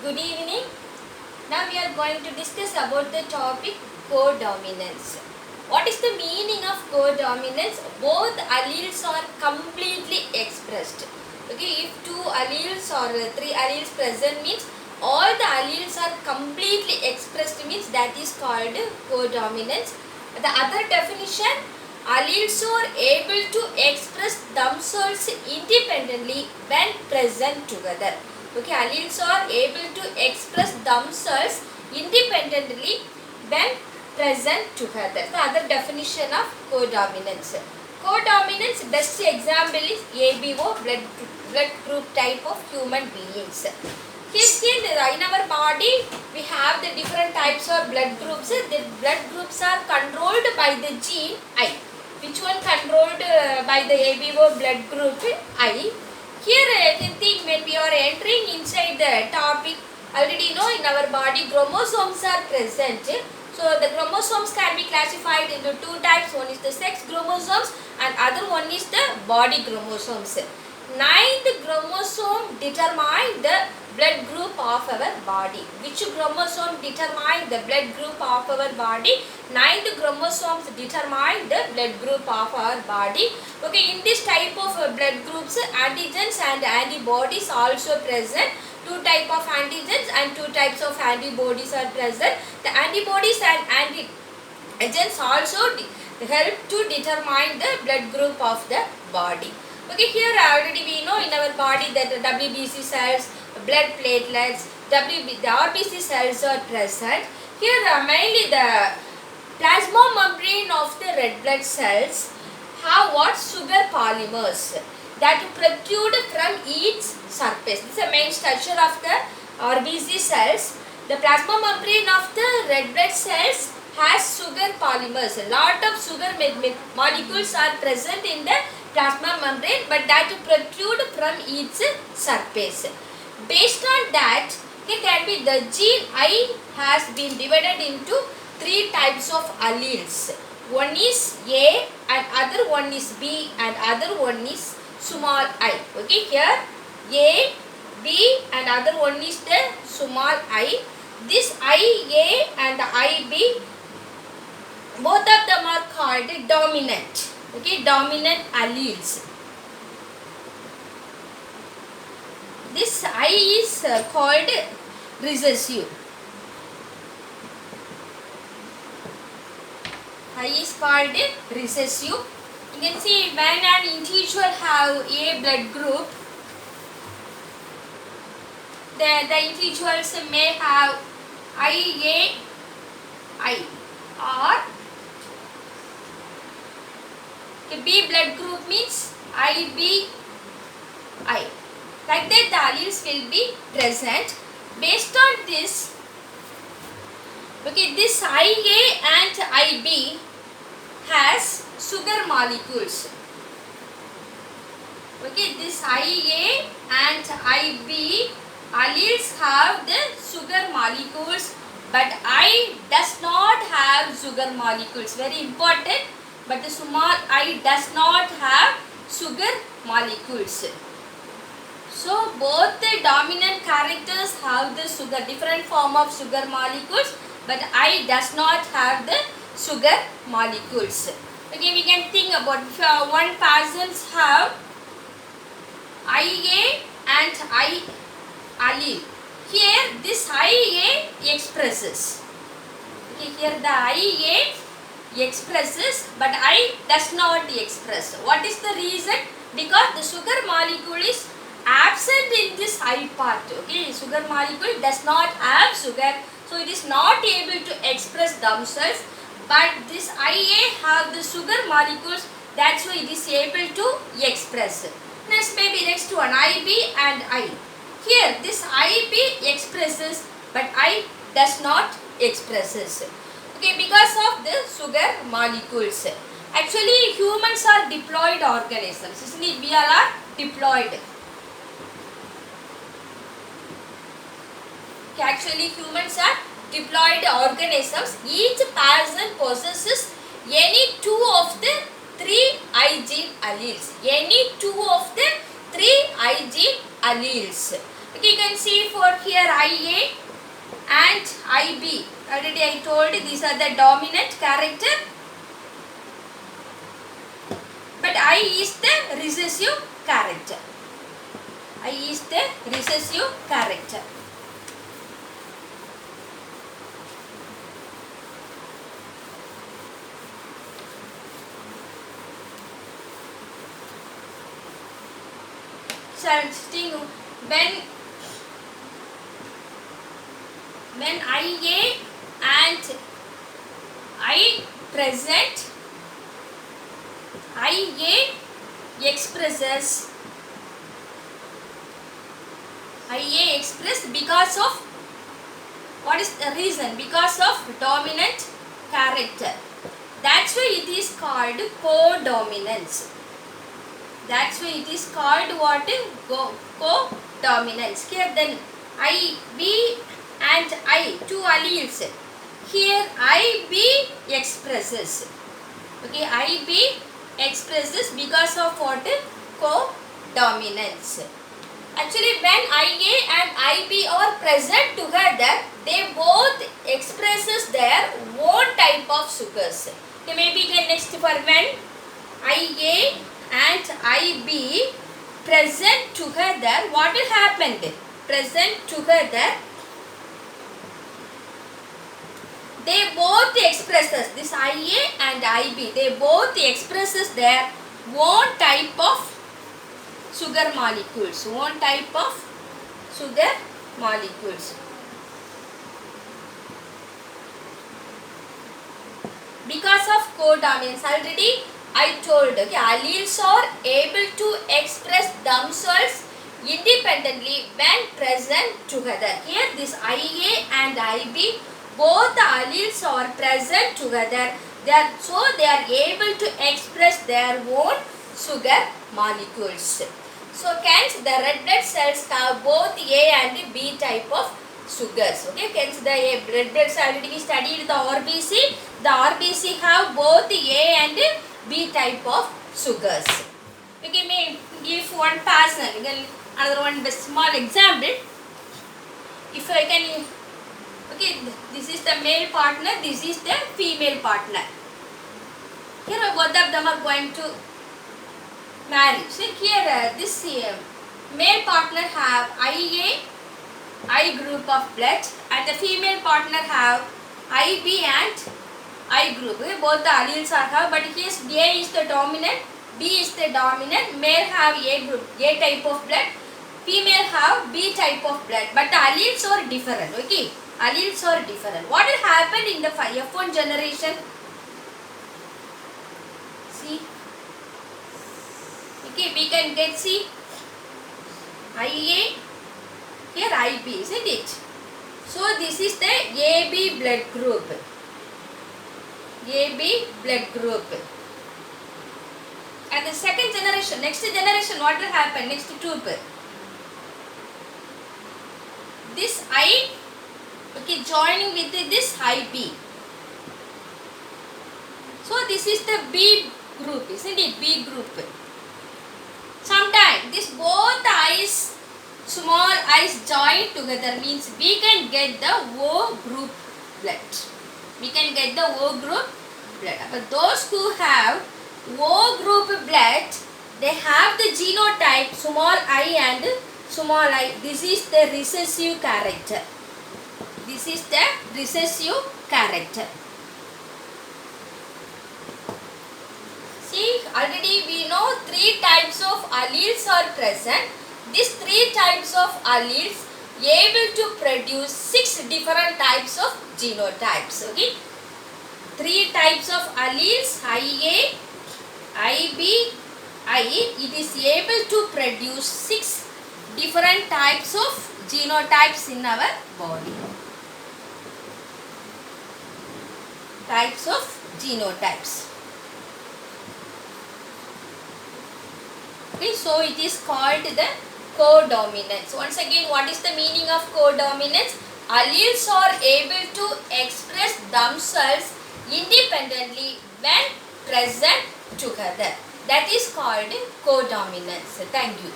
Good evening. Now we are going to discuss about the topic codominance. What is the meaning of codominance? Both alleles are completely expressed. Okay, if two alleles or three alleles present means all the alleles are completely expressed means that is called codominance. The other definition, alleles are able to express themselves independently when present together. Okay, alleles are able to express themselves independently when present together. The other definition of codominance. Codominance best example is ABO, blood group type of human beings. Here in our body we have the different types of blood groups. The blood groups are controlled by the gene I. Which one controlled by the ABO blood group I? Here I can think when we are entering inside the topic, already know in our body chromosomes are present. So the chromosomes can be classified into two types. One is the sex chromosomes and other one is the body chromosomes. Ninth chromosome determine the blood group of our body. Which chromosome determine the blood group of our body? Ninth chromosomes determine the blood group of our body. Okay, in this type of blood groups, antigens and antibodies also present. Two type of antigens and two types of antibodies are present. The antibodies and antigens also help to determine the blood group of the body. Okay, here already we know in our body that the WBC cells, blood platelets, the RBC cells are present. Here mainly the plasma membrane of the red blood cells have what? Sugar polymers that protrude from each surface. This is the main structure of the RBC cells. The plasma membrane of the red blood cells has sugar polymers. A lot of sugar molecules are present in the plasma membrane, but that protrude from each surface. Based on that, it can be the gene I has been divided into three types of alleles. One is A and other one is B and other one is small I. Okay, here A, B and other one is the small I. This IA and IB, both of them are called dominant. Okay, dominant alleles. This I is called recessive. I is called recessive. You can see when an individual have A blood group, the individuals may have IA I or B blood group means IB I. Like that the alleles will be present. Based on this, okay, this IA and IB has sugar molecules. Okay, this IA and IB alleles have the sugar molecules, but I does not have sugar molecules. Very important. But the small I does not have sugar molecules. So both the dominant characters have the sugar, different form of sugar molecules, but I does not have the sugar molecules. Okay, we can think about if one persons have IA and I allele. Here this IA expresses. Okay, here the IA expresses, but I does not express. What is the reason? Because the sugar molecule is absent in this I part. Okay, sugar molecule does not have sugar, so it is not able to express themselves. But this IA have the sugar molecules, that's why it is able to express. Next one IB and I. Here this IB expresses, but I does not expresses. Okay, because of the sugar molecules. Actually, humans are diploid organisms. Isn't it? We are diploid. Okay, actually, humans are diploid organisms. Each person possesses any two of the three I gene alleles. Any two of the three I gene alleles. Okay, you can see for here IA and IB. Already I told these are the dominant character, but I is the recessive character. I is the recessive character. Something when IA and I present, IA expresses because of, what is the reason? Because of dominant character. That's why it is called codominance. That's why it is called what? Codominance. Here then IB and I, two alleles. Here IB expresses. Okay, IB expresses because of what? Codominance. Actually, when IA and IB are present together, they both expresses their own type of sugars. Okay, maybe can next for when IA and IB present together, what will happen? Present together, they both expresses, this IA and IB, they both expresses their own type of sugar molecules, one type of sugar molecules. Because of codominance, already I told, okay, alleles are able to express themselves independently when present together. Here this IA and IB, both the alleles are present together. They are able to express their own sugar molecules. So hence the red blood cells have both A and B type of sugars. Okay, hence the red blood cells, already we studied the RBC. The RBC have both A and B type of sugars. Okay, may give one person, another one small example. If I can, okay, this is the male partner, this is the female partner. Here both of them are going to marry. So here this male partner have IA, I group of blood, and the female partner have IB and I group. Okay, both the alleles are have, but here A is the dominant, B is the dominant. Male have A group, A type of blood. Female have B type of blood, but the alleles are different. Okay, alleles are different. What will happen in the F1 generation? See. Okay, we can get, see, IA, here IB, isn't it? So this is the AB blood group. AB blood group. And the second generation, next generation, what will happen? Next tube. This I, okay, joining with this IB. So this is the B group, isn't it? B group. Sometimes this both eyes, small eyes join together, means we can get the O group blood. We can get the O group blood. But those who have O group blood, they have the genotype small I and small I. This is the recessive character. This is the recessive character. See, already we know 3 types of alleles are present. These 3 types of alleles able to produce 6 different types of genotypes. Okay, 3 types of alleles, IA, IB, I. It is able to produce 6 different types of genotypes in our body. Types of genotypes. Okay, so it is called the codominance. Once again, what is the meaning of codominance? Alleles are able to express themselves independently when present together. That is called codominance. Thank you.